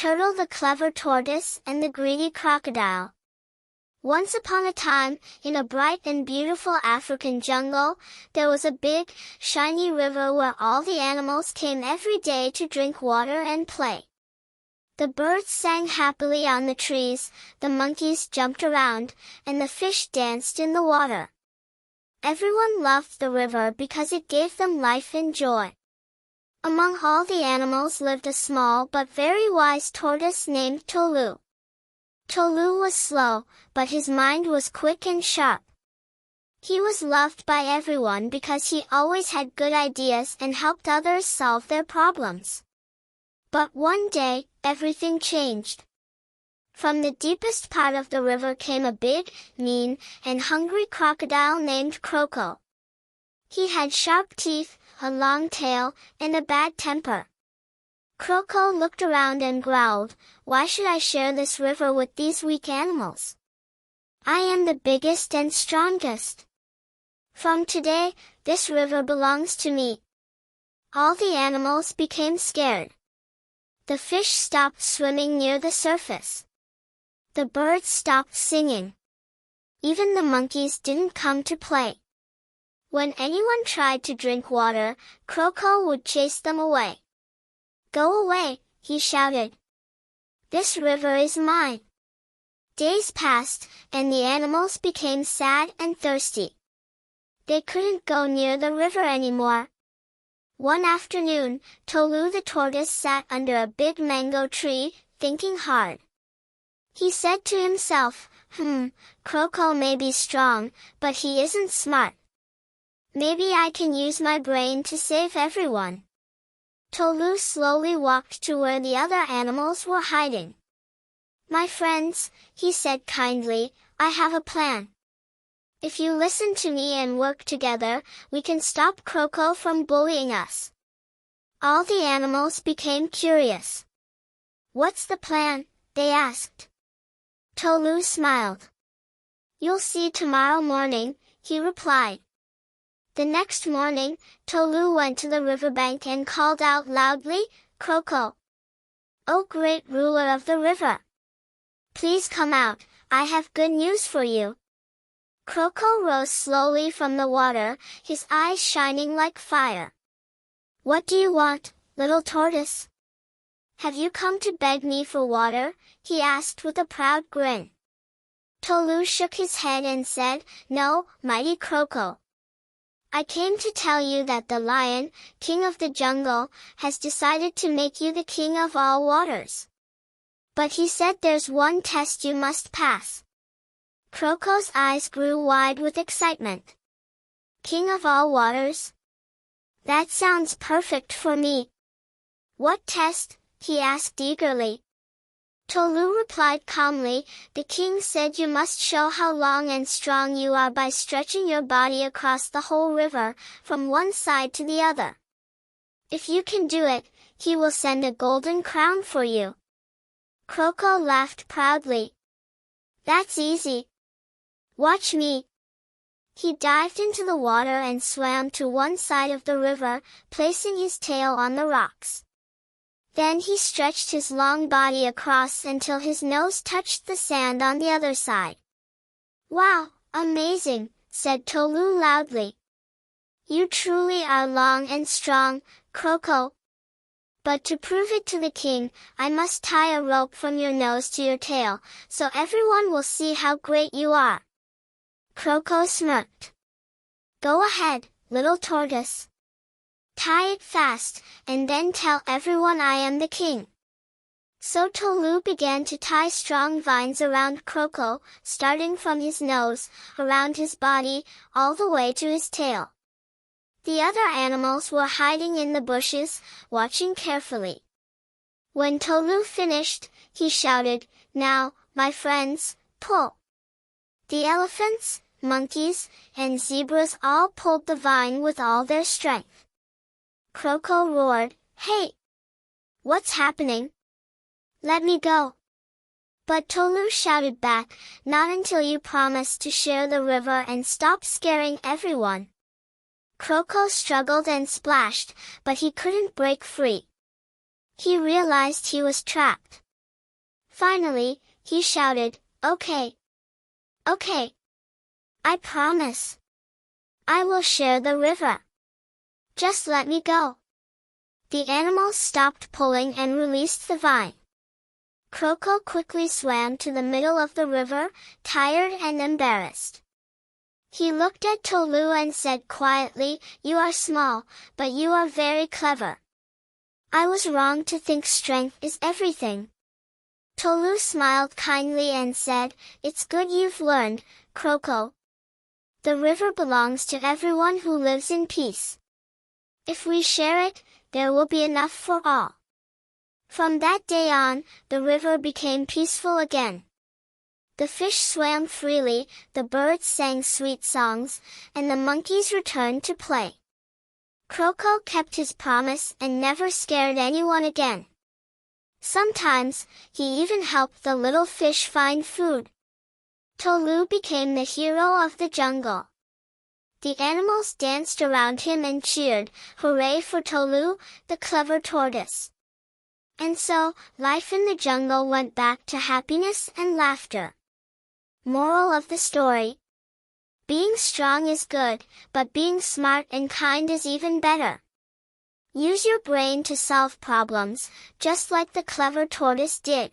Turtle, the clever tortoise, and the greedy crocodile. Once upon a time, in a bright and beautiful African jungle, there was a big, shiny river where all the animals came every day to drink water and play. The birds sang happily on the trees, the monkeys jumped around, and the fish danced in the water. Everyone loved the river because it gave them life and joy. Among all the animals lived a small but very wise tortoise named Tolu. Tolu was slow, but his mind was quick and sharp. He was loved by everyone because he always had good ideas and helped others solve their problems. But one day, everything changed. From the deepest part of the river came a big, mean, and hungry crocodile named Croco. He had sharp teeth, a long tail, and a bad temper. Croco looked around and growled, "Why should I share this river with these weak animals? I am the biggest and strongest. From today, this river belongs to me." All the animals became scared. The fish stopped swimming near the surface. The birds stopped singing. Even the monkeys didn't come to play. When anyone tried to drink water, Croco would chase them away. "Go away," he shouted. "This river is mine." Days passed, and the animals became sad and thirsty. They couldn't go near the river anymore. One afternoon, Tolu the tortoise sat under a big mango tree, thinking hard. He said to himself, Croco may be strong, but he isn't smart. Maybe I can use my brain to save everyone." Tolu slowly walked to where the other animals were hiding. "My friends," he said kindly, "I have a plan. If you listen to me and work together, we can stop Croco from bullying us." All the animals became curious. "What's the plan?" they asked. Tolu smiled. "You'll see tomorrow morning," he replied. The next morning, Tolu went to the riverbank and called out loudly, "Croco! O great ruler of the river! Please come out, I have good news for you." Croco rose slowly from the water, his eyes shining like fire. "What do you want, little tortoise? Have you come to beg me for water?" he asked with a proud grin. Tolu shook his head and said, "No, mighty Croco. I came to tell you that the lion, king of the jungle, has decided to make you the king of all waters. But he said there's one test you must pass." Croco's eyes grew wide with excitement. "King of all waters? That sounds perfect for me. What test?" he asked eagerly. Tolu replied calmly, "The king said you must show how long and strong you are by stretching your body across the whole river, from one side to the other. If you can do it, he will send a golden crown for you." Croco laughed proudly. "That's easy. Watch me." He dived into the water and swam to one side of the river, placing his tail on the rocks. Then he stretched his long body across until his nose touched the sand on the other side. "Wow, amazing," said Tolu loudly. "You truly are long and strong, Croco. But to prove it to the king, I must tie a rope from your nose to your tail, so everyone will see how great you are." Croco smirked. "Go ahead, little tortoise. Tie it fast, and then tell everyone I am the king." So Tolu began to tie strong vines around Croco, starting from his nose, around his body, all the way to his tail. The other animals were hiding in the bushes, watching carefully. When Tolu finished, he shouted, "Now, my friends, pull." The elephants, monkeys, and zebras all pulled the vine with all their strength. Croco roared, "Hey! What's happening? Let me go." But Tolu shouted back, "Not until you promise to share the river and stop scaring everyone." Croco struggled and splashed, but he couldn't break free. He realized he was trapped. Finally, he shouted, "Okay. Okay. I promise. I will share the river. Just let me go." The animals stopped pulling and released the vine. Croco quickly swam to the middle of the river, tired and embarrassed. He looked at Tolu and said quietly, "You are small, but you are very clever. I was wrong to think strength is everything." Tolu smiled kindly and said, "It's good you've learned, Croco. The river belongs to everyone who lives in peace. If we share it, there will be enough for all." From that day on, the river became peaceful again. The fish swam freely, the birds sang sweet songs, and the monkeys returned to play. Croco kept his promise and never scared anyone again. Sometimes, he even helped the little fish find food. Tolu became the hero of the jungle. The animals danced around him and cheered, "Hooray for Tolu, the clever tortoise." And so, life in the jungle went back to happiness and laughter. Moral of the story: being strong is good, but being smart and kind is even better. Use your brain to solve problems, just like the clever tortoise did.